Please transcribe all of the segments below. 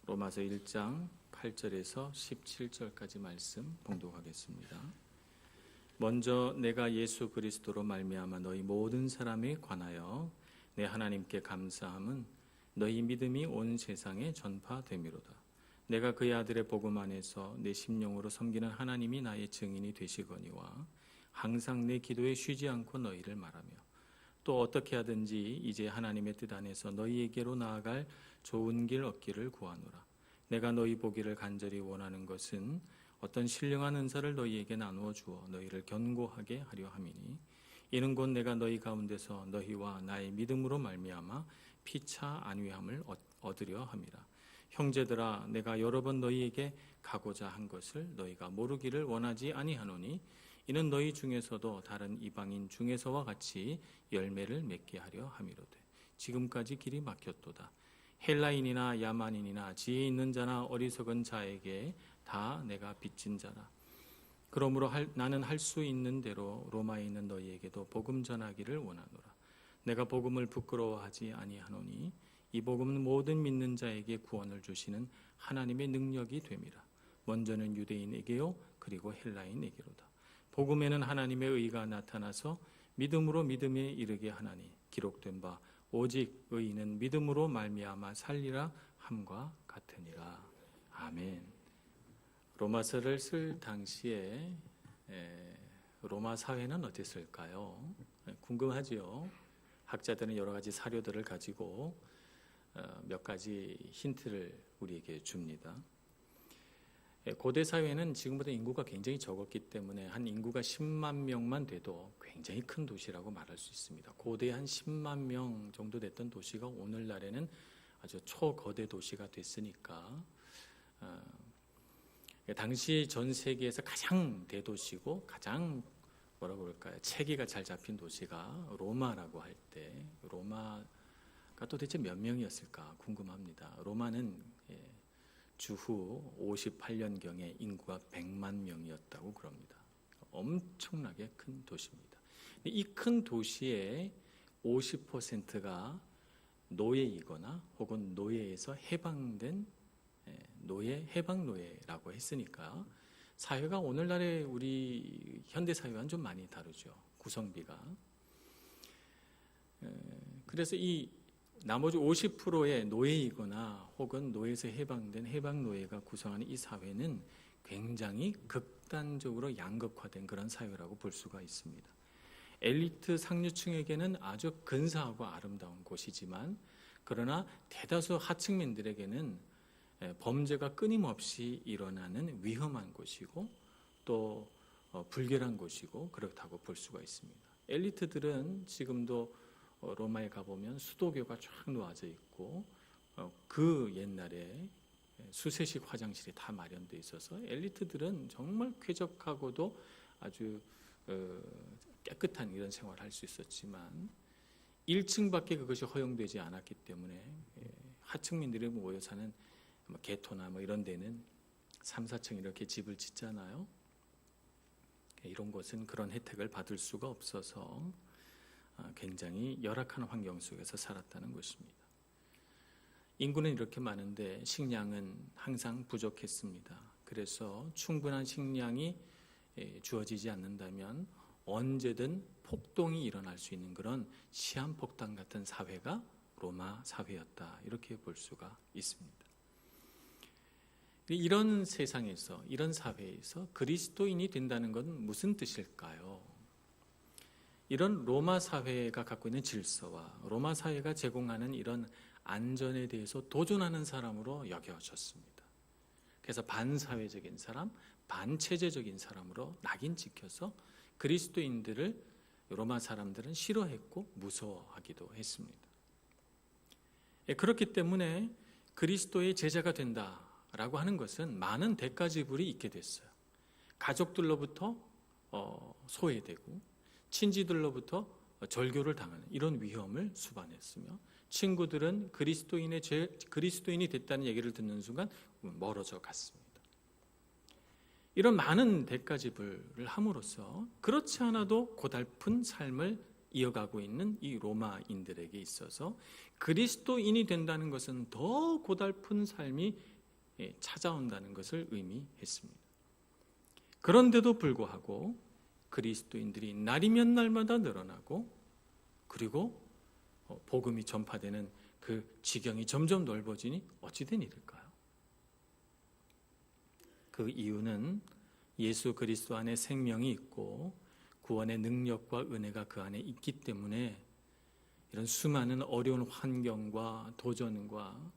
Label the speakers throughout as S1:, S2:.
S1: 로마서 1장 8절에서 17절까지 말씀 봉독하겠습니다. 먼저 내가 예수 그리스도로 말미암아 너희 모든 사람에 관하여 내 하나님께 감사함은 너희 믿음이 온 세상에 전파됨이로다. 내가 그의 아들의 복음 안에서 내 심령으로 섬기는 하나님이 나의 증인이 되시거니와 항상 내 기도에 쉬지 않고 너희를 말하며 또 어떻게 하든지 이제 하나님의 뜻 안에서 너희에게로 나아갈 좋은 길 얻기를 구하노라. 내가 너희 보기를 간절히 원하는 것은 어떤 신령한 은사를 너희에게 나누어 주어 너희를 견고하게 하려 함이니 이는 곧 내가 너희 가운데서 너희와 나의 믿음으로 말미암아 피차 안위함을 얻으려 함이라. 형제들아, 내가 여러 번 너희에게 가고자 한 것을 너희가 모르기를 원하지 아니하노니 이는 너희 중에서도 다른 이방인 중에서와 같이 열매를 맺게 하려 함이로되 지금까지 길이 막혔도다. 헬라인이나 야만인이나 지혜 있는 자나 어리석은 자에게 다 내가 빚진 자라. 그러므로 나는 할 수 있는 대로 로마에 있는 너희에게도 복음 전하기를 원하노라. 내가 복음을 부끄러워하지 아니하노니 이 복음은 모든 믿는 자에게 구원을 주시는 하나님의 능력이 됨이라. 먼저는 유대인에게요 그리고 헬라인에게로다. 복음에는 하나님의 의가 나타나서 믿음으로 믿음에 이르게 하나니 기록된 바 오직 의인은 믿음으로 말미암아 살리라 함과 같으니라. 아멘. 로마서를 쓸 당시에 로마 사회는 어땠을까요? 궁금하지요. 학자들은 여러 가지 사료들을 가지고 몇 가지 힌트를 우리에게 줍니다. 고대 사회는 지금보다 인구가 굉장히 적었기 때문에 한 인구가 10만 명만 돼도 굉장히 큰 도시라고 말할 수 있습니다. 고대 한 10만 명 정도 됐던 도시가 오늘날에는 아주 초거대 도시가 됐으니까 당시 전 세계에서 가장 대도시고 가장 뭐라고 그럴까요? 체계가 잘 잡힌 도시가 로마라고 할 때 로마가 도대체 몇 명이었을까 궁금합니다. 로마는 주후 58년경에 인구가 100만 명이었다고 그럽니다. 엄청나게 큰 도시입니다. 이 큰 도시의 50%가 노예이거나 혹은 노예에서 해방된 해방 노예라고 했으니까 사회가 오늘날의 우리 현대 사회와는 좀 많이 다르죠. 구성비가. 그래서 이 나머지 50%의 노예이거나 혹은 노예에서 해방된 해방 노예가 구성하는 이 사회는 굉장히 극단적으로 양극화된 그런 사회라고 볼 수가 있습니다. 엘리트 상류층에게는 아주 근사하고 아름다운 곳이지만 그러나 대다수 하층민들에게는 범죄가 끊임없이 일어나는 위험한 곳이고 또 불결한 곳이고 그렇다고 볼 수가 있습니다. 엘리트들은 지금도 로마에 가보면 수도교가 쫙 놓아져 있고 그 옛날에 수세식 화장실이 다 마련되어 있어서 엘리트들은 정말 쾌적하고도 아주 깨끗한 이런 생활을 할 수 있었지만 1층밖에 그것이 허용되지 않았기 때문에 하층민들이 모여 사는 게토나 이런 데는 3, 4층 이렇게 집을 짓잖아요. 이런 곳은 그런 혜택을 받을 수가 없어서 굉장히 열악한 환경 속에서 살았다는 것입니다. 인구는 이렇게 많은데 식량은 항상 부족했습니다. 그래서 충분한 식량이 주어지지 않는다면 언제든 폭동이 일어날 수 있는 그런 시한폭탄 같은 사회가 로마 사회였다. 이렇게 볼 수가 있습니다. 이런 세상에서, 이런 사회에서 그리스도인이 된다는 건 무슨 뜻일까요? 이런 로마 사회가 갖고 있는 질서와 로마 사회가 제공하는 이런 안전에 대해서 도전하는 사람으로 여겨졌습니다. 그래서 반사회적인 사람, 반체제적인 사람으로 낙인 찍혀서 그리스도인들을 로마 사람들은 싫어했고 무서워하기도 했습니다. 그렇기 때문에 그리스도의 제자가 된다라고 하는 것은 많은 대가 지불이 있게 됐어요. 가족들로부터 소외되고 친지들로부터 절교를 당하는 이런 위험을 수반했으며 친구들은 그리스도인이 됐다는 얘기를 듣는 순간 멀어져 갔습니다. 이런 많은 대가 지불을 함으로써 그렇지 않아도 고달픈 삶을 이어가고 있는 이 로마인들에게 있어서 그리스도인이 된다는 것은 더 고달픈 삶이 찾아온다는 것을 의미했습니다. 그런데도 불구하고 그리스도인들이 날이면 날마다 늘어나고 그리고 복음이 전파되는 그 지경이 점점 넓어지니 어찌 된 일일까요? 그 이유는 예수 그리스도 안에 생명이 있고 구원의 능력과 은혜가 그 안에 있기 때문에 이런 수많은 어려운 환경과 도전과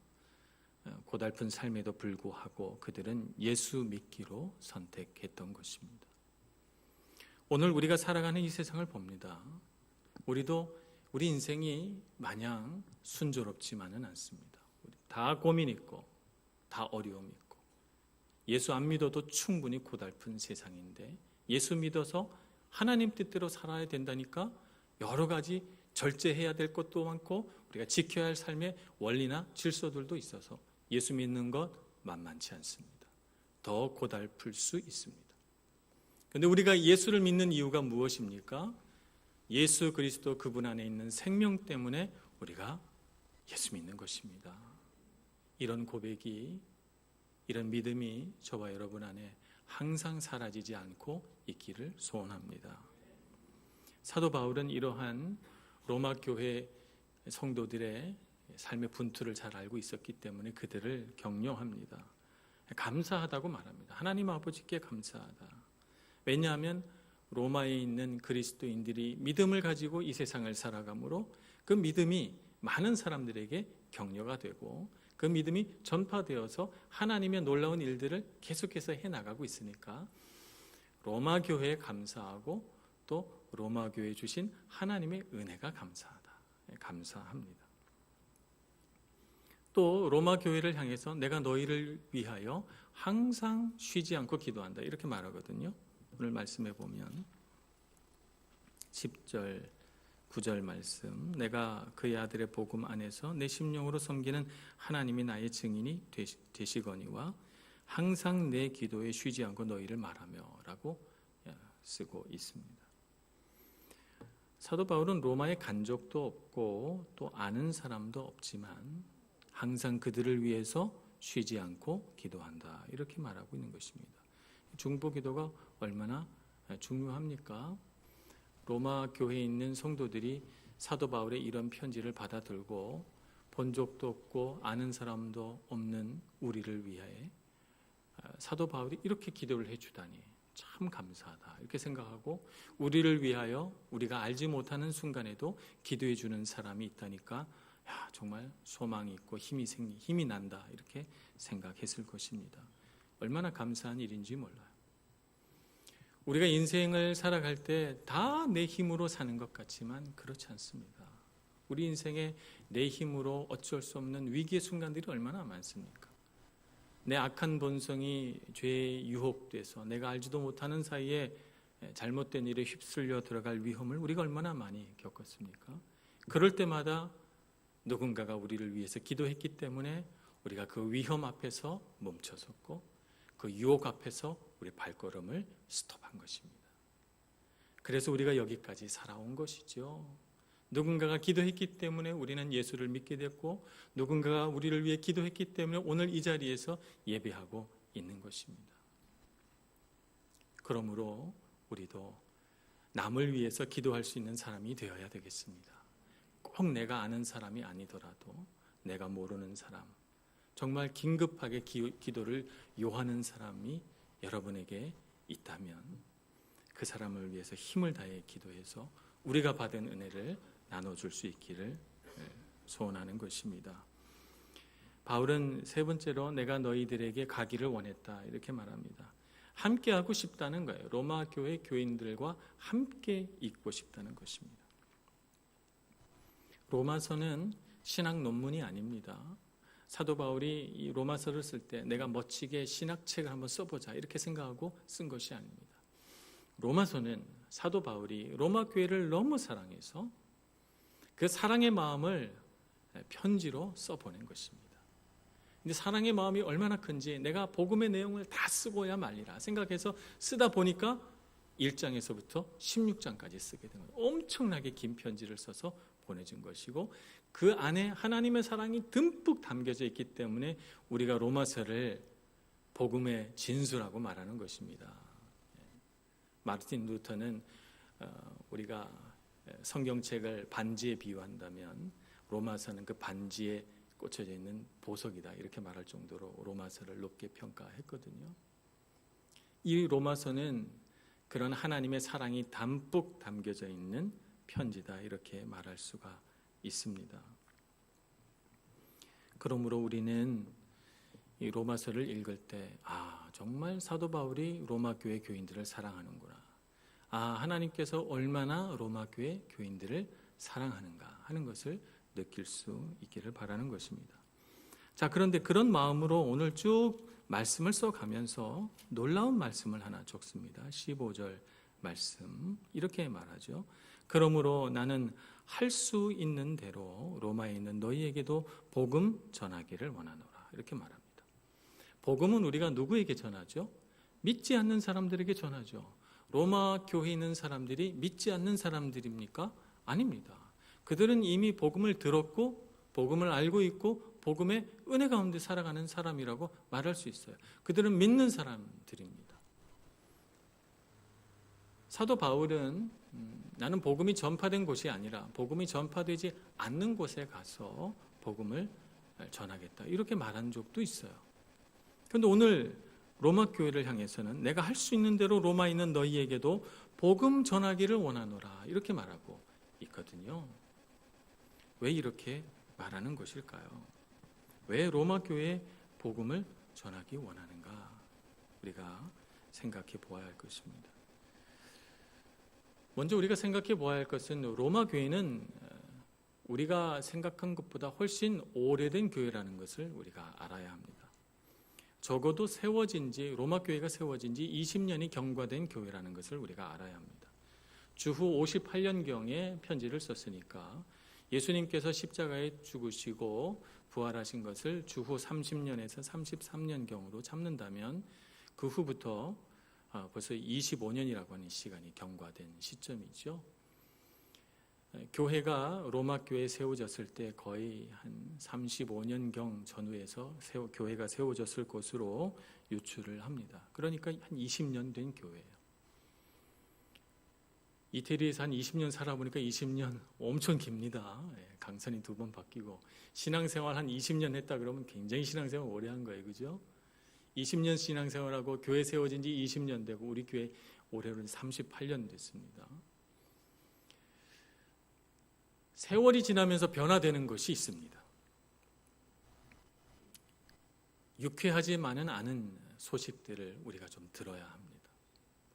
S1: 고달픈 삶에도 불구하고 그들은 예수 믿기로 선택했던 것입니다. 오늘 우리가 살아가는 이 세상을 봅니다. 우리 인생이 마냥 순조롭지만은 않습니다. 다 고민 있고 다 어려움 있고 예수 안 믿어도 충분히 고달픈 세상인데 예수 믿어서 하나님 뜻대로 살아야 된다니까 여러 가지 절제해야 될 것도 많고 우리가 지켜야 할 삶의 원리나 질서들도 있어서 예수 믿는 것 만만치 않습니다. 더 고달플 수 있습니다. 그런데 우리가 예수를 믿는 이유가 무엇입니까? 예수 그리스도 그분 안에 있는 생명 때문에 우리가 예수 믿는 것입니다. 이런 고백이, 이런 믿음이 저와 여러분 안에 항상 사라지지 않고 있기를 소원합니다. 사도 바울은 이러한 로마 교회 성도들의 삶의 분투를 잘 알고 있었기 때문에 그들을 격려합니다. 감사하다고 말합니다. 하나님 아버지께 감사하다. 왜냐하면 로마에 있는 그리스도인들이 믿음을 가지고 이 세상을 살아가므로 그 믿음이 많은 사람들에게 격려가 되고 그 믿음이 전파되어서 하나님의 놀라운 일들을 계속해서 해나가고 있으니까 로마 교회에 감사하고 또 로마 교회에 주신 하나님의 은혜가 감사합니다. 또 로마 교회를 향해서 내가 너희를 위하여 항상 쉬지 않고 기도한다 이렇게 말하거든요. 오늘 말씀해 보면 10절 9절 말씀, 내가 그의 아들의 복음 안에서 내 심령으로 섬기는 하나님이 나의 증인이 되시거니와 항상 내 기도에 쉬지 않고 너희를 말하며 라고 쓰고 있습니다. 사도 바울은 로마에 간 적도 없고 또 아는 사람도 없지만 항상 그들을 위해서 쉬지 않고 기도한다 이렇게 말하고 있는 것입니다. 중보 기도가 얼마나 중요합니까? 로마 교회에 있는 성도들이 사도 바울의 이런 편지를 받아들고 본 적도 없고 아는 사람도 없는 우리를 위해 사도 바울이 이렇게 기도를 해주다니 참 감사하다 이렇게 생각하고 우리를 위하여 우리가 알지 못하는 순간에도 기도해 주는 사람이 있다니까 정말 소망이 있고 힘이 난다 이렇게 생각했을 것입니다. 얼마나 감사한 일인지 몰라요. 우리가 인생을 살아갈 때 다 내 힘으로 사는 것 같지만 그렇지 않습니다. 우리 인생에 내 힘으로 어쩔 수 없는 위기의 순간들이 얼마나 많습니까? 내 악한 본성이 죄에 유혹돼서 내가 알지도 못하는 사이에 잘못된 일에 휩쓸려 들어갈 위험을 우리가 얼마나 많이 겪었습니까? 그럴 때마다 누군가가 우리를 위해서 기도했기 때문에 우리가 그 위험 앞에서 멈춰섰고 그 유혹 앞에서 우리 발걸음을 스톱한 것입니다. 그래서 우리가 여기까지 살아온 것이죠. 누군가가 기도했기 때문에 우리는 예수를 믿게 됐고 누군가가 우리를 위해 기도했기 때문에 오늘 이 자리에서 예배하고 있는 것입니다. 그러므로 우리도 남을 위해서 기도할 수 있는 사람이 되어야 되겠습니다. 꼭 내가 아는 사람이 아니더라도 내가 모르는 사람, 정말 긴급하게 기도를 요하는 사람이 여러분에게 있다면 그 사람을 위해서 힘을 다해 기도해서 우리가 받은 은혜를 나눠줄 수 있기를 소원하는 것입니다. 바울은 세 번째로 내가 너희들에게 가기를 원했다 이렇게 말합니다. 함께 하고 싶다는 거예요. 로마 교회 교인들과 함께 있고 싶다는 것입니다. 로마서는 신학 논문이 아닙니다. 사도 바울이 이 로마서를 쓸 때 내가 멋지게 신학책을 한번 써보자 이렇게 생각하고 쓴 것이 아닙니다. 로마서는 사도 바울이 로마 교회를 너무 사랑해서 그 사랑의 마음을 편지로 써보낸 것입니다. 근데 사랑의 마음이 얼마나 큰지 내가 복음의 내용을 다 쓰고야 말리라 생각해서 쓰다 보니까 1장에서부터 16장까지 쓰게 된 거예요. 엄청나게 긴 편지를 써서 보내준 것이고 그 안에 하나님의 사랑이 듬뿍 담겨져 있기 때문에 우리가 로마서를 복음의 진수라고 말하는 것입니다. 마르틴 루터는 우리가 성경책을 반지에 비유한다면 로마서는 그 반지에 꽂혀져 있는 보석이다 이렇게 말할 정도로 로마서를 높게 평가했거든요. 이 로마서는 그런 하나님의 사랑이 담뿍 담겨져 있는 편지다 이렇게 말할 수가 있습니다. 그러므로 우리는 이 로마서를 읽을 때 정말 사도 바울이 로마 교회 교인들을 사랑하는구나. 하나님께서 얼마나 로마 교회 교인들을 사랑하는가 하는 것을 느낄 수 있기를 바라는 것입니다. 자, 그런데 그런 마음으로 오늘 쭉 말씀을 써가면서 놀라운 말씀을 하나 적습니다. 15절 말씀 이렇게 말하죠. 그러므로 나는 할 수 있는 대로 로마에 있는 너희에게도 복음 전하기를 원하노라 이렇게 말합니다. 복음은 우리가 누구에게 전하죠? 믿지 않는 사람들에게 전하죠. 로마 교회에 있는 사람들이 믿지 않는 사람들입니까? 아닙니다. 그들은 이미 복음을 들었고 복음을 알고 있고 복음의 은혜 가운데 살아가는 사람이라고 말할 수 있어요. 그들은 믿는 사람들입니다. 사도 바울은 나는 복음이 전파된 곳이 아니라 복음이 전파되지 않는 곳에 가서 복음을 전하겠다 이렇게 말한 적도 있어요. 그런데 오늘 로마 교회를 향해서는 내가 할 수 있는 대로 로마에 있는 너희에게도 복음 전하기를 원하노라 이렇게 말하고 있거든요. 왜 이렇게 말하는 것일까요? 왜 로마 교회에 복음을 전하기 원하는가? 우리가 생각해 보아야 할 것입니다. 먼저 우리가 생각해 보아야 할 것은 로마 교회는 우리가 생각한 것보다 훨씬 오래된 교회라는 것을 우리가 알아야 합니다. 적어도 로마 교회가 세워진 지 20년이 경과된 교회라는 것을 우리가 알아야 합니다. 주후 58년경에 편지를 썼으니까 예수님께서 십자가에 죽으시고 부활하신 것을 주후 30년에서 33년경으로 잡는다면 그 후부터 벌써 25년이라고 하는 시간이 경과된 시점이죠. 교회가 로마 교회에 세워졌을 때 거의 한 35년경 전후에서 교회가 세워졌을 것으로 유추를 합니다. 그러니까 한 20년 된 교회예요. 이태리에서 한 20년 살아보니까 20년 엄청 깁니다. 강산이 2번 바뀌고 신앙생활 한 20년 했다 그러면 굉장히 신앙생활 오래 한 거예요. 그죠? 20년 신앙생활하고 교회 세워진 지 20년 되고 우리 교회 올해로는 38년 됐습니다. 세월이 지나면서 변화되는 것이 있습니다. 유쾌하지만은 않은 소식들을 우리가 좀 들어야 합니다.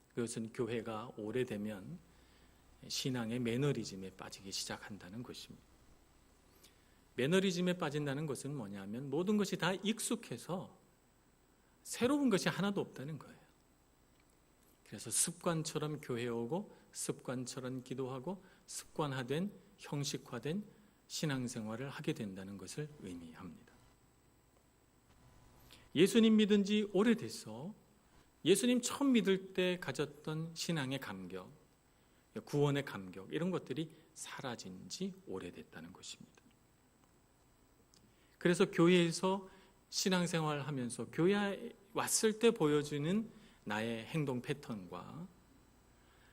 S1: 그것은 교회가 오래되면 신앙의 매너리즘에 빠지기 시작한다는 것입니다. 매너리즘에 빠진다는 것은 뭐냐면 모든 것이 다 익숙해서 새로운 것이 하나도 없다는 거예요. 그래서 습관처럼 교회에 오고 습관처럼 기도하고 습관화된 형식화된 신앙생활을 하게 된다는 것을 의미합니다. 예수님 믿은 지 오래돼서 예수님 처음 믿을 때 가졌던 신앙의 감격, 구원의 감격 이런 것들이 사라진 지 오래됐다는 것입니다. 그래서 교회에서 신앙생활을 하면서 교회에 왔을 때 보여주는 나의 행동 패턴과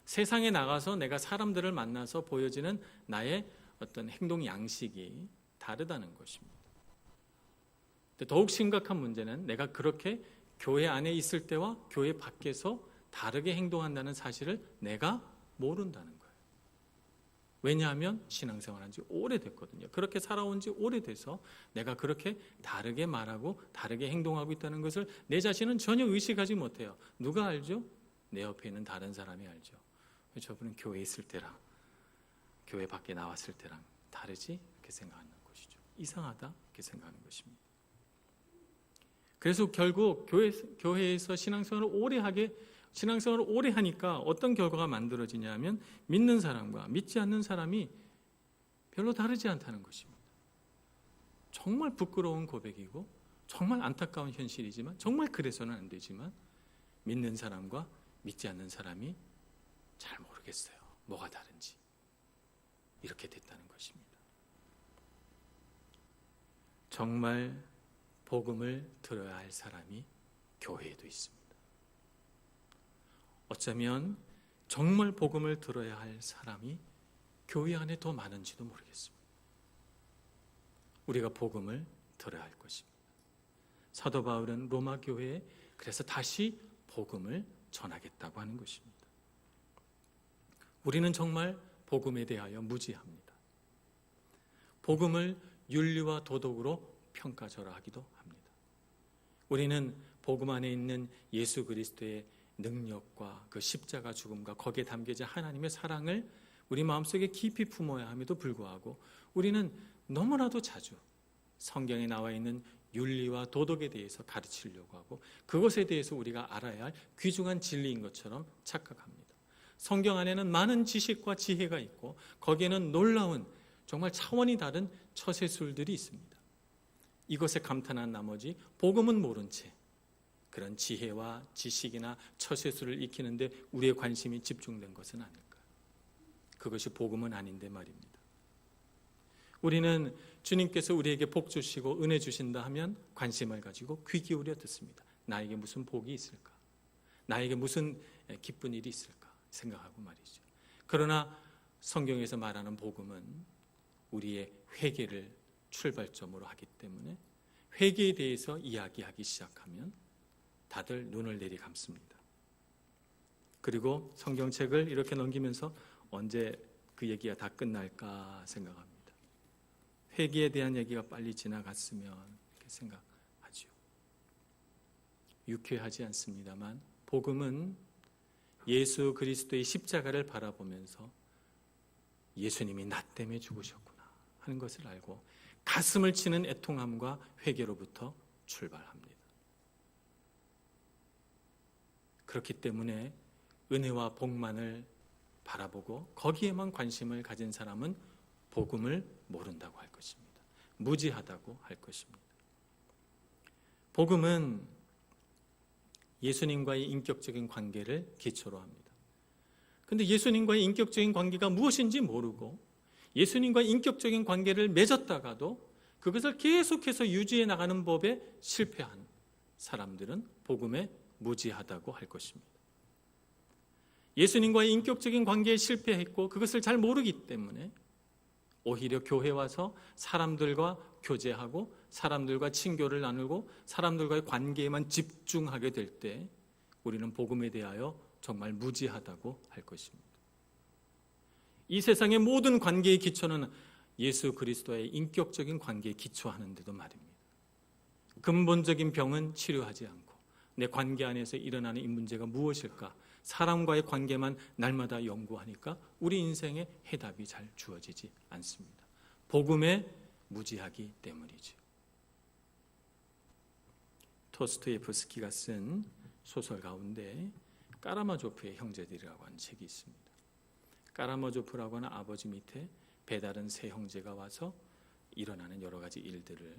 S1: 세상에 나가서 내가 사람들을 만나서 보여지는 나의 어떤 행동 양식이 다르다는 것입니다. 더욱 심각한 문제는 내가 그렇게 교회 안에 있을 때와 교회 밖에서 다르게 행동한다는 사실을 내가 모른다는 거예요. 왜냐하면 신앙생활한 지 오래됐거든요. 그렇게 살아온 지 오래돼서 내가 그렇게 다르게 말하고 다르게 행동하고 있다는 것을 내 자신은 전혀 의식하지 못해요. 누가 알죠? 내 옆에 있는 다른 사람이 알죠. 저분은 교회에 있을 때랑 교회 밖에 나왔을 때랑 다르지? 이렇게 생각하는 것이죠. 이상하다? 이렇게 생각하는 것입니다. 그래서 결국 교회에서 신앙생활을 오래 하니까 어떤 결과가 만들어지냐면 믿는 사람과 믿지 않는 사람이 별로 다르지 않다는 것입니다. 정말 부끄러운 고백이고 정말 안타까운 현실이지만 정말 그래서는 안 되지만 믿는 사람과 믿지 않는 사람이 잘 모르겠어요. 뭐가 다른지. 이렇게 됐다는 것입니다. 정말 복음을 들어야 할 사람이 교회에도 있습니다. 어쩌면 정말 복음을 들어야 할 사람이 교회 안에 더 많은지도 모르겠습니다. 우리가 복음을 들어야 할 것입니다. 사도 바울은 로마 교회에 그래서 다시 복음을 전하겠다고 하는 것입니다. 우리는 정말 복음에 대하여 무지합니다. 복음을 윤리와 도덕으로 평가절하하기도 합니다. 우리는 복음 안에 있는 예수 그리스도의 능력과 그 십자가 죽음과 거기에 담겨진 하나님의 사랑을 우리 마음속에 깊이 품어야 함에도 불구하고 우리는 너무나도 자주 성경에 나와 있는 윤리와 도덕에 대해서 가르치려고 하고 그것에 대해서 우리가 알아야 할 귀중한 진리인 것처럼 착각합니다. 성경 안에는 많은 지식과 지혜가 있고 거기에는 놀라운 정말 차원이 다른 처세술들이 있습니다. 이것에 감탄한 나머지 복음은 모른 채 그런 지혜와 지식이나 처세술을 익히는데 우리의 관심이 집중된 것은 아닐까. 그것이 복음은 아닌데 말입니다. 우리는 주님께서 우리에게 복 주시고 은혜 주신다 하면 관심을 가지고 귀 기울여 듣습니다. 나에게 무슨 복이 있을까? 나에게 무슨 기쁜 일이 있을까? 생각하고 말이죠. 그러나 성경에서 말하는 복음은 우리의 회개를 출발점으로 하기 때문에 회개에 대해서 이야기하기 시작하면 다들 눈을 내리감습니다. 그리고 성경책을 이렇게 넘기면서 언제 그 얘기가 다 끝날까 생각합니다. 회개에 대한 얘기가 빨리 지나갔으면 이렇게 생각하죠. 유쾌하지 않습니다만 복음은 예수 그리스도의 십자가를 바라보면서 예수님이 나 때문에 죽으셨구나 하는 것을 알고 가슴을 치는 애통함과 회개로부터 출발합니다. 그렇기 때문에 은혜와 복만을 바라보고 거기에만 관심을 가진 사람은 복음을 모른다고 할 것입니다. 무지하다고 할 것입니다. 복음은 예수님과의 인격적인 관계를 기초로 합니다. 그런데 예수님과의 인격적인 관계가 무엇인지 모르고 예수님과의 인격적인 관계를 맺었다가도 그것을 계속해서 유지해 나가는 법에 실패한 사람들은 복음에 무지하다고 할 것입니다. 예수님과의 인격적인 관계에 실패했고 그것을 잘 모르기 때문에 오히려 교회 와서 사람들과 교제하고 사람들과 친교를 나누고 사람들과의 관계에만 집중하게 될 때 우리는 복음에 대하여 정말 무지하다고 할 것입니다. 이 세상의 모든 관계의 기초는 예수 그리스도의 인격적인 관계에 기초하는데도 말입니다. 근본적인 병은 치료하지 않고 내 관계 안에서 일어나는 이 문제가 무엇일까? 사람과의 관계만 날마다 연구하니까 우리 인생의 해답이 잘 주어지지 않습니다. 복음에 무지하기 때문이죠. 토스토예프스키가 쓴 소설 가운데 까라마조프의 형제들이라고 하는 책이 있습니다. 까라마조프라고 하는 아버지 밑에 배다른 세 형제가 와서 일어나는 여러 가지 일들을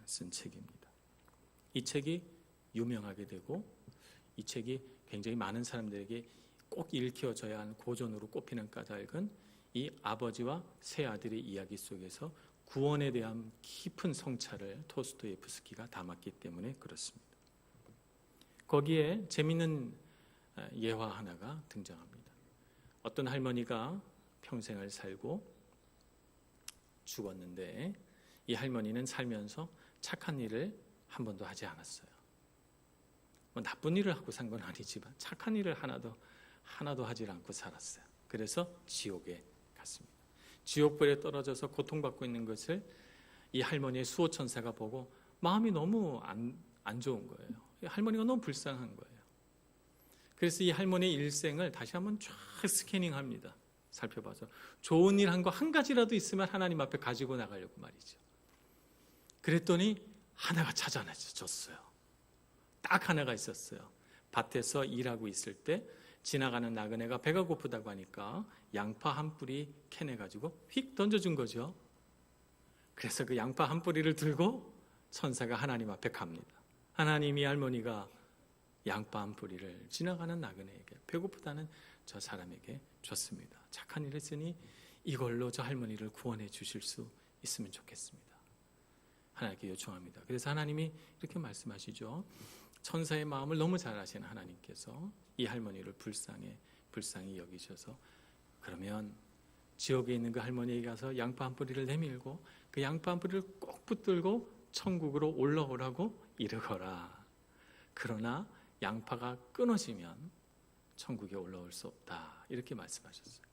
S1: 쓴 책입니다. 이 책이 유명하게 되고 이 책이 굉장히 많은 사람들에게 꼭 읽혀져야 하는 고전으로 꼽히는 까닭은 이 아버지와 세 아들의 이야기 속에서 구원에 대한 깊은 성찰을 토스토예프스키가 담았기 때문에 그렇습니다. 거기에 재미있는 예화 하나가 등장합니다. 어떤 할머니가 평생을 살고 죽었는데 이 할머니는 살면서 착한 일을 한 번도 하지 않았어요. 뭐 나쁜 일을 하고 산 건 아니지만 착한 일을 하나도 하지 않고 살았어요. 그래서 지옥에 갔습니다. 지옥불에 떨어져서 고통받고 있는 것을 이 할머니의 수호천사가 보고 마음이 너무 안 좋은 거예요. 할머니가 너무 불쌍한 거예요. 그래서 이 할머니의 일생을 다시 한번 쫙 스캐닝합니다. 살펴봐서 좋은 일 한 거 한 가지라도 있으면 하나님 앞에 가지고 나가려고 말이죠. 그랬더니 하나가 찾아냈었어요. 딱 하나가 있었어요. 밭에서 일하고 있을 때 지나가는 나그네가 배가 고프다고 하니까 양파 한 뿌리 캐내가지고 휙 던져준 거죠. 그래서 그 양파 한 뿌리를 들고 천사가 하나님 앞에 갑니다. 하나님이 할머니가 양파 한 뿌리를 지나가는 나그네에게 배고프다는 저 사람에게 줬습니다. 착한 일 했으니 이걸로 저 할머니를 구원해 주실 수 있으면 좋겠습니다. 하나님께 요청합니다. 그래서 하나님이 이렇게 말씀하시죠. 천사의 마음을 너무 잘 아시는 하나님께서 이 할머니를 불쌍히 여기셔서 그러면 지옥에 있는 그 할머니에게 가서 양파 한 뿌리를 내밀고 그 양파 한 뿌리를 꼭 붙들고 천국으로 올라오라고 이르거라. 그러나 양파가 끊어지면 천국에 올라올 수 없다. 이렇게 말씀하셨어요.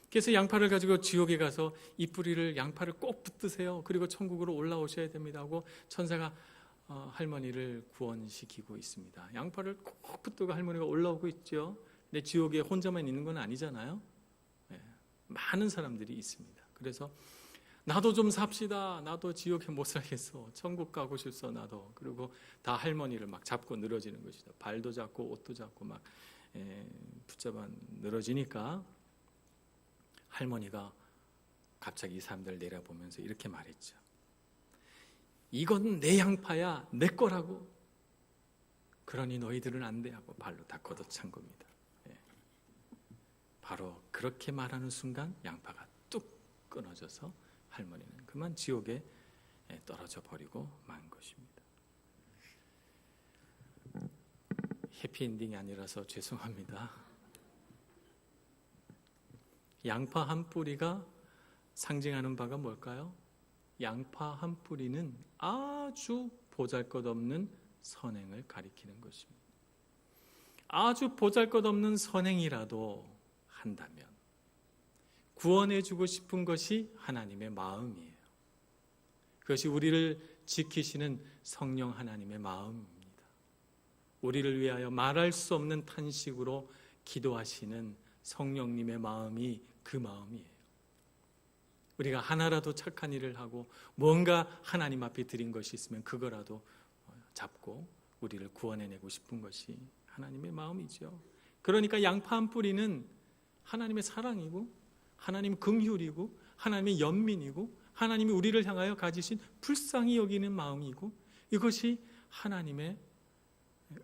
S1: 그래서 양파를 가지고 지옥에 가서 이 뿌리를 양파를 꼭 붙드세요. 그리고 천국으로 올라오셔야 됩니다 하고 천사가 할머니를 구원시키고 있습니다. 양파를 꼭 붙들고 할머니가 올라오고 있죠. 근데 지옥에 혼자만 있는 건 아니잖아요. 네, 많은 사람들이 있습니다. 그래서 나도 좀 삽시다. 나도 지옥에 못 살겠어. 천국 가고 싶어 나도. 그리고 다 할머니를 막 잡고 늘어지는 것이죠. 발도 잡고 옷도 잡고 막 붙잡아 늘어지니까 할머니가 갑자기 이 사람들을 내려보면서 이렇게 말했죠. 이건 내 양파야, 내 거라고. 그러니 너희들은 안 돼 하고 발로 다 걷어찬 겁니다. 바로 그렇게 말하는 순간 양파가 뚝 끊어져서 할머니는 그만 지옥에 떨어져 버리고 만 것입니다. 해피엔딩이 아니라서 죄송합니다. 양파 한 뿌리가 상징하는 바가 뭘까요? 양파 한 뿌리는 아주 보잘것없는 선행을 가리키는 것입니다. 아주 보잘것없는 선행이라도 한다면 구원해주고 싶은 것이 하나님의 마음이에요. 그것이 우리를 지키시는 성령 하나님의 마음입니다. 우리를 위하여 말할 수 없는 탄식으로 기도하시는 성령님의 마음이 그 마음이에요. 우리가 하나라도 착한 일을 하고 뭔가 하나님 앞에 드린 것이 있으면 그거라도 잡고 우리를 구원해내고 싶은 것이 하나님의 마음이죠. 그러니까 양파 한 뿌리는 하나님의 사랑이고 하나님의 긍휼이고 하나님의 연민이고 하나님이 우리를 향하여 가지신 불쌍히 여기는 마음이고 이것이 하나님의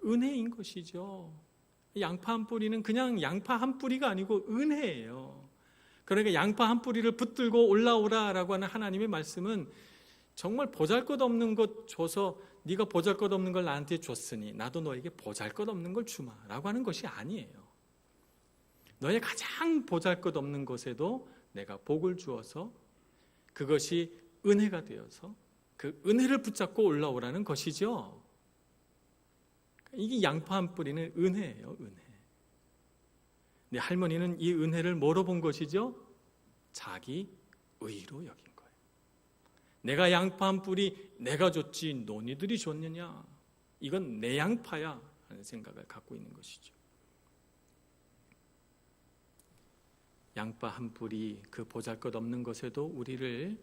S1: 은혜인 것이죠. 양파 한 뿌리는 그냥 양파 한 뿌리가 아니고 은혜예요. 그러니까 양파 한 뿌리를 붙들고 올라오라라고 하는 하나님의 말씀은 정말 보잘것없는 것 줘서 네가 보잘것없는 걸 나한테 줬으니 나도 너에게 보잘것없는 걸 주마라고 하는 것이 아니에요. 너의 가장 보잘것없는 것에도 내가 복을 주어서 그것이 은혜가 되어서 그 은혜를 붙잡고 올라오라는 것이죠. 이게 양파 한 뿌리는 은혜예요. 은혜. 근데 할머니는 이 은혜를 뭐로 본 것이죠? 자기 의로 여긴 거예요. 내가 양파 한 뿌리 내가 줬지 너희들이 줬느냐? 이건 내 양파야 하는 생각을 갖고 있는 것이죠. 양파 한 뿌리 그 보잘것없는 것에도 우리를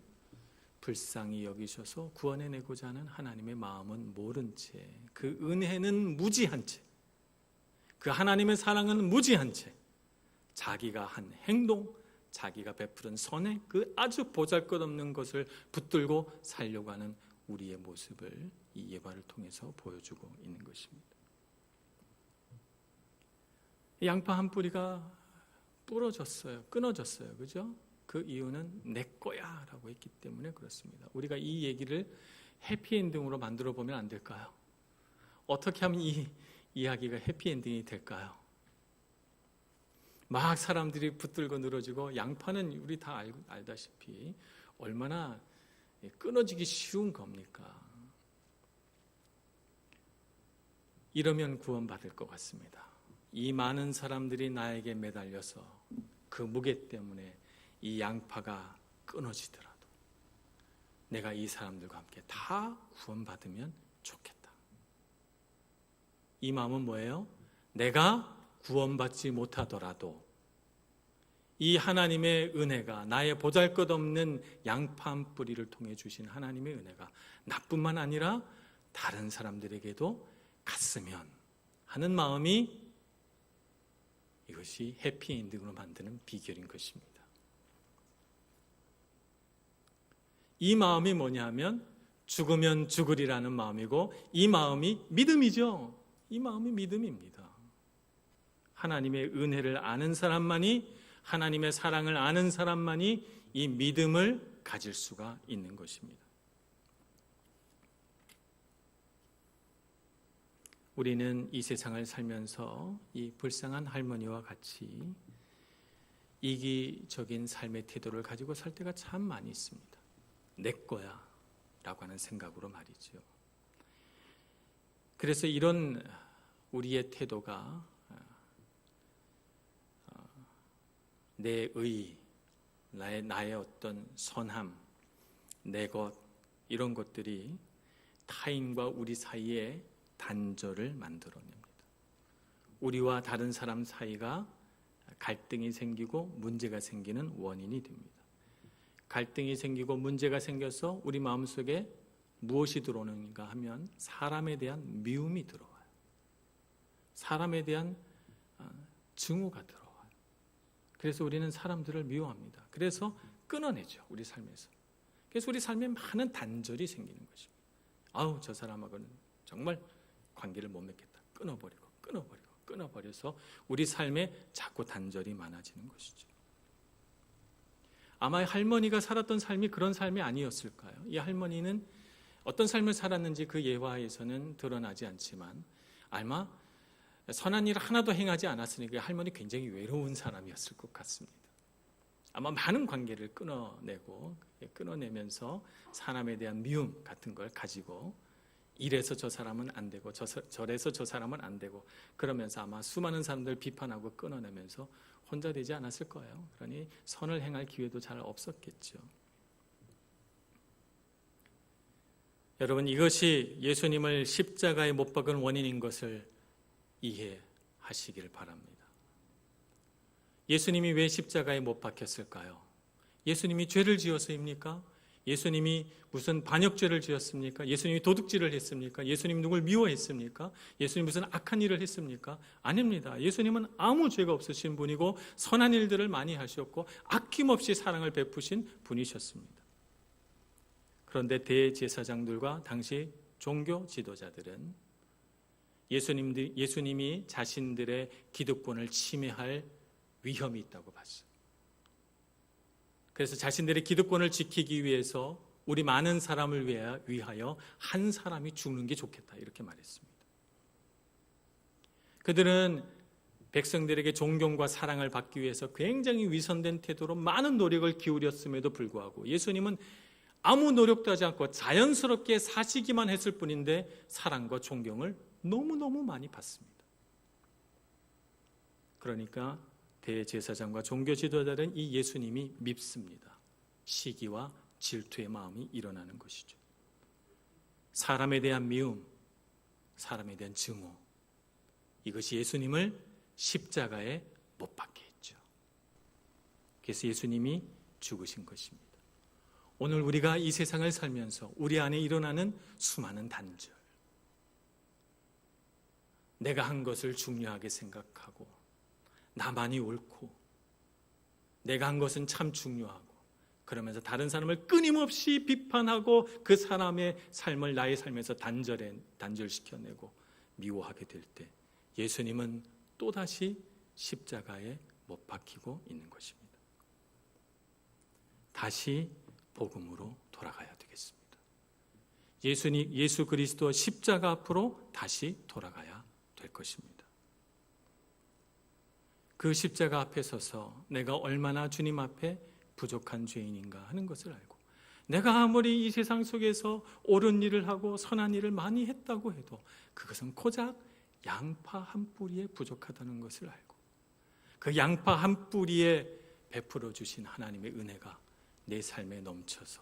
S1: 불쌍히 여기셔서 구원해내고자 하는 하나님의 마음은 모른 채, 그 은혜는 무지한 채, 그 하나님의 사랑은 무지한 채 자기가 한 행동, 자기가 베푸른 선행, 그 아주 보잘것없는 것을 붙들고 살려고 하는 우리의 모습을 이 예화를 통해서 보여주고 있는 것입니다. 양파 한 뿌리가 부러졌어요. 끊어졌어요. 그죠? 그 이유는 내 거야 라고 했기 때문에 그렇습니다. 우리가 이 얘기를 해피엔딩으로 만들어 보면 안 될까요? 어떻게 하면 이 이야기가 해피엔딩이 될까요? 막 사람들이 붙들고 늘어지고 양파는 우리 다 알다시피 얼마나 끊어지기 쉬운 겁니까? 이러면 구원받을 것 같습니다. 이 많은 사람들이 나에게 매달려서 그 무게 때문에 이 양파가 끊어지더라도 내가 이 사람들과 함께 다 구원받으면 좋겠다. 이 마음은 뭐예요? 내가 구원받지 못하더라도 이 하나님의 은혜가 나의 보잘것없는 양파 한 뿌리를 통해 주신 하나님의 은혜가 나뿐만 아니라 다른 사람들에게도 갔으면 하는 마음이 이것이 해피엔딩으로 만드는 비결인 것입니다. 이 마음이 뭐냐면 죽으면 죽으리라는 마음이고 이 마음이 믿음이죠. 이 마음이 믿음입니다. 하나님의 은혜를 아는 사람만이, 하나님의 사랑을 아는 사람만이 이 믿음을 가질 수가 있는 것입니다. 우리는 이 세상을 살면서 이 불쌍한 할머니와 같이 이기적인 삶의 태도를 가지고 살 때가 참 많이 있습니다. 내 거야 라고 하는 생각으로 말이죠. 그래서 이런 우리의 태도가 내 의, 나의 어떤 선함, 내 것, 이런 것들이 타인과 우리 사이에 단절을 만들어냅니다. 우리와 다른 사람 사이가 갈등이 생기고 문제가 생기는 원인이 됩니다. 갈등이 생기고 문제가 생겨서 우리 마음속에 무엇이 들어오는가 하면 사람에 대한 미움이 들어와요. 사람에 대한 증오가 들어와요. 그래서 우리는 사람들을 미워합니다. 그래서 끊어내죠, 우리 삶에서. 그래서 우리 삶에 많은 단절이 생기는 것입니다. 아우, 저 사람하고는 정말 관계를 못 맺겠다. 끊어버려서 우리 삶에 자꾸 단절이 많아지는 것이죠. 아마 할머니가 살았던 삶이 그런 삶이 아니었을까요? 이 할머니는 어떤 삶을 살았는지 그 예화에서는 드러나지 않지만 아마 선한 일을 하나도 행하지 않았으니까 할머니 굉장히 외로운 사람이었을 것 같습니다. 아마 많은 관계를 끊어내면서 사람에 대한 미움 같은 걸 가지고 이래서 저 사람은 안 되고 저래서 저 사람은 안 되고 그러면서 아마 수많은 사람들 비판하고 끊어내면서 혼자 되지 않았을 거예요. 그러니 선을 행할 기회도 잘 없었겠죠. 여러분, 이것이 예수님을 십자가에 못 박은 원인인 것을 이해하시길 바랍니다. 예수님이 왜 십자가에 못 박혔을까요? 예수님이 죄를 지어서입니까? 예수님이 무슨 반역죄를 지었습니까? 예수님이 도둑질을 했습니까? 예수님이 누굴 미워했습니까? 예수님이 무슨 악한 일을 했습니까? 아닙니다. 예수님은 아무 죄가 없으신 분이고 선한 일들을 많이 하셨고 아낌없이 사랑을 베푸신 분이셨습니다. 그런데 대제사장들과 당시 종교 지도자들은 예수님이 자신들의 기득권을 침해할 위험이 있다고 봤어요. 그래서 자신들의 기득권을 지키기 위해서 우리 많은 사람을 위하여 한 사람이 죽는 게 좋겠다, 이렇게 말했습니다. 그들은 백성들에게 존경과 사랑을 받기 위해서 굉장히 위선된 태도로 많은 노력을 기울였음에도 불구하고 예수님은 아무 노력도 하지 않고 자연스럽게 사시기만 했을 뿐인데 사랑과 존경을 너무너무 많이 받습니다. 그러니까 대제사장과 종교 지도자들은 이 예수님이 밉습니다. 시기와 질투의 마음이 일어나는 것이죠. 사람에 대한 미움, 사람에 대한 증오, 이것이 예수님을 십자가에 못 박게 했죠. 그래서 예수님이 죽으신 것입니다. 오늘 우리가 이 세상을 살면서 우리 안에 일어나는 수많은 단절, 내가 한 것을 중요하게 생각하고 나만이 옳고 내가 한 것은 참 중요하고 그러면서 다른 사람을 끊임없이 비판하고 그 사람의 삶을 나의 삶에서 단절시켜내고 미워하게 될 때 예수님은 또다시 십자가에 못 박히고 있는 것입니다. 다시 복음으로 돌아가야 되겠습니다. 예수 그리스도 십자가 앞으로 다시 돌아가야 될 것입니다. 그 십자가 앞에 서서 내가 얼마나 주님 앞에 부족한 죄인인가 하는 것을 알고 내가 아무리 이 세상 속에서 옳은 일을 하고 선한 일을 많이 했다고 해도 그것은 고작 양파 한 뿌리에 부족하다는 것을 알고 그 양파 한 뿌리에 베풀어 주신 하나님의 은혜가 내 삶에 넘쳐서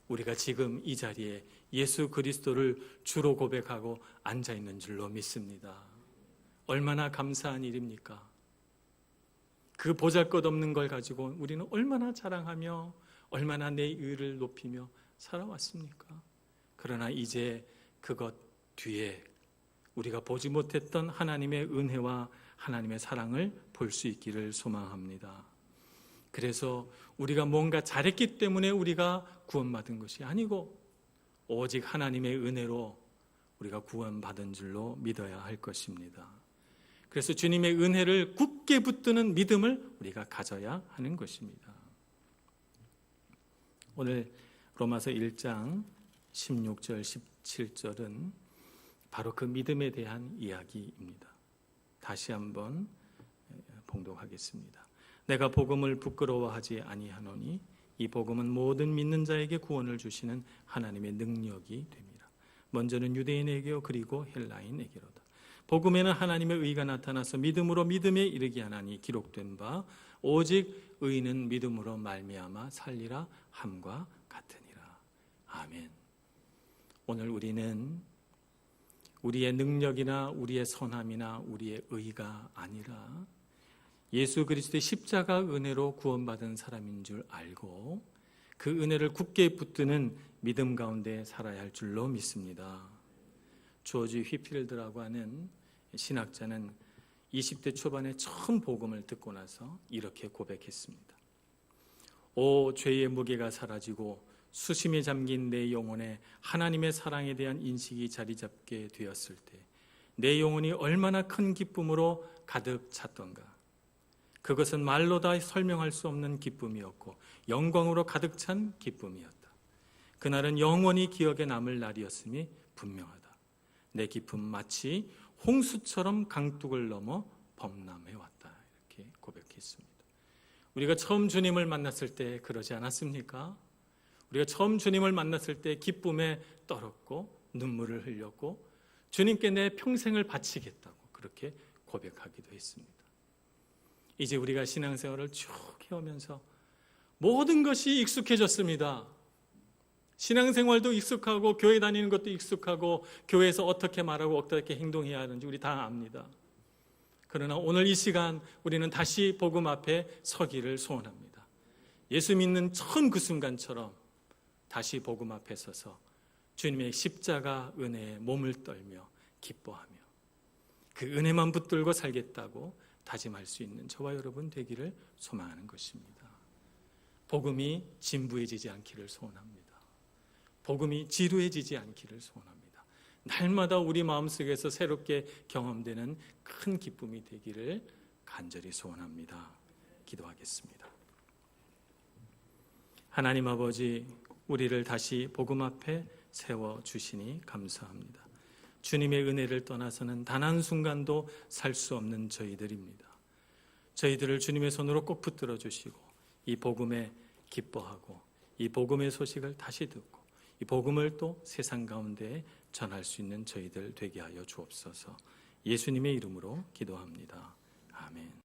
S1: 우리가 지금 이 자리에 예수 그리스도를 주로 고백하고 앉아있는 줄로 믿습니다. 얼마나 감사한 일입니까? 그 보잘것없는 걸 가지고 우리는 얼마나 자랑하며 얼마나 내 의를 높이며 살아왔습니까? 그러나 이제 그것 뒤에 우리가 보지 못했던 하나님의 은혜와 하나님의 사랑을 볼 수 있기를 소망합니다. 그래서 우리가 뭔가 잘했기 때문에 우리가 구원받은 것이 아니고 오직 하나님의 은혜로 우리가 구원받은 줄로 믿어야 할 것입니다. 그래서 주님의 은혜를 굳게 붙드는 믿음을 우리가 가져야 하는 것입니다. 오늘 로마서 1장 16절 17절은 바로 그 믿음에 대한 이야기입니다. 다시 한번 봉독하겠습니다. 내가 복음을 부끄러워하지 아니하노니 이 복음은 모든 믿는 자에게 구원을 주시는 하나님의 능력이 됩니다. 먼저는 유대인에게요 그리고 헬라인에게로다. 복음에는 하나님의 의가 나타나서 믿음으로 믿음에 이르게 하나니 기록된 바 오직 의인은 믿음으로 말미암아 살리라 함과 같으니라. 아멘. 오늘 우리는 우리의 능력이나 우리의 선함이나 우리의 의가 아니라 예수 그리스도의 십자가 은혜로 구원받은 사람인 줄 알고 그 은혜를 굳게 붙드는 믿음 가운데 살아야 할 줄로 믿습니다. 조지 휘필드라고 하는 신학자는 20대 초반에 처음 복음을 듣고 나서 이렇게 고백했습니다. 오, 죄의 무게가 사라지고 수심에 잠긴 내 영혼에 하나님의 사랑에 대한 인식이 자리 잡게 되었을 때 내 영혼이 얼마나 큰 기쁨으로 가득 찼던가. 그것은 말로 다 설명할 수 없는 기쁨이었고 영광으로 가득 찬 기쁨이었다. 그날은 영원히 기억에 남을 날이었음이 분명하다. 내 기쁨 마치 홍수처럼 강둑을 넘어 범람해왔다. 이렇게 고백했습니다. 우리가 처음 주님을 만났을 때 그러지 않았습니까? 우리가 처음 주님을 만났을 때 기쁨에 떨었고 눈물을 흘렸고 주님께 내 평생을 바치겠다고 그렇게 고백하기도 했습니다. 이제 우리가 신앙생활을 쭉 해오면서 모든 것이 익숙해졌습니다. 신앙생활도 익숙하고 교회 다니는 것도 익숙하고 교회에서 어떻게 말하고 어떻게 행동해야 하는지 우리 다 압니다. 그러나 오늘 이 시간 우리는 다시 복음 앞에 서기를 소원합니다. 예수 믿는 처음 그 순간처럼 다시 복음 앞에 서서 주님의 십자가 은혜에 몸을 떨며 기뻐하며 그 은혜만 붙들고 살겠다고 다짐할 수 있는 저와 여러분 되기를 소망하는 것입니다. 복음이 진부해지지 않기를 소원합니다. 복음이 지루해지지 않기를 소원합니다. 날마다 우리 마음속에서 새롭게 경험되는 큰 기쁨이 되기를 간절히 소원합니다. 기도하겠습니다. 하나님 아버지, 우리를 다시 복음 앞에 세워주시니 감사합니다. 주님의 은혜를 떠나서는 단 한순간도 살 수 없는 저희들입니다. 저희들을 주님의 손으로 꼭 붙들어 주시고 이 복음에 기뻐하고 이 복음의 소식을 다시 듣고 이 복음을 또 세상 가운데 전할 수 있는 저희들 되게 하여 주옵소서. 예수님의 이름으로 기도합니다. 아멘.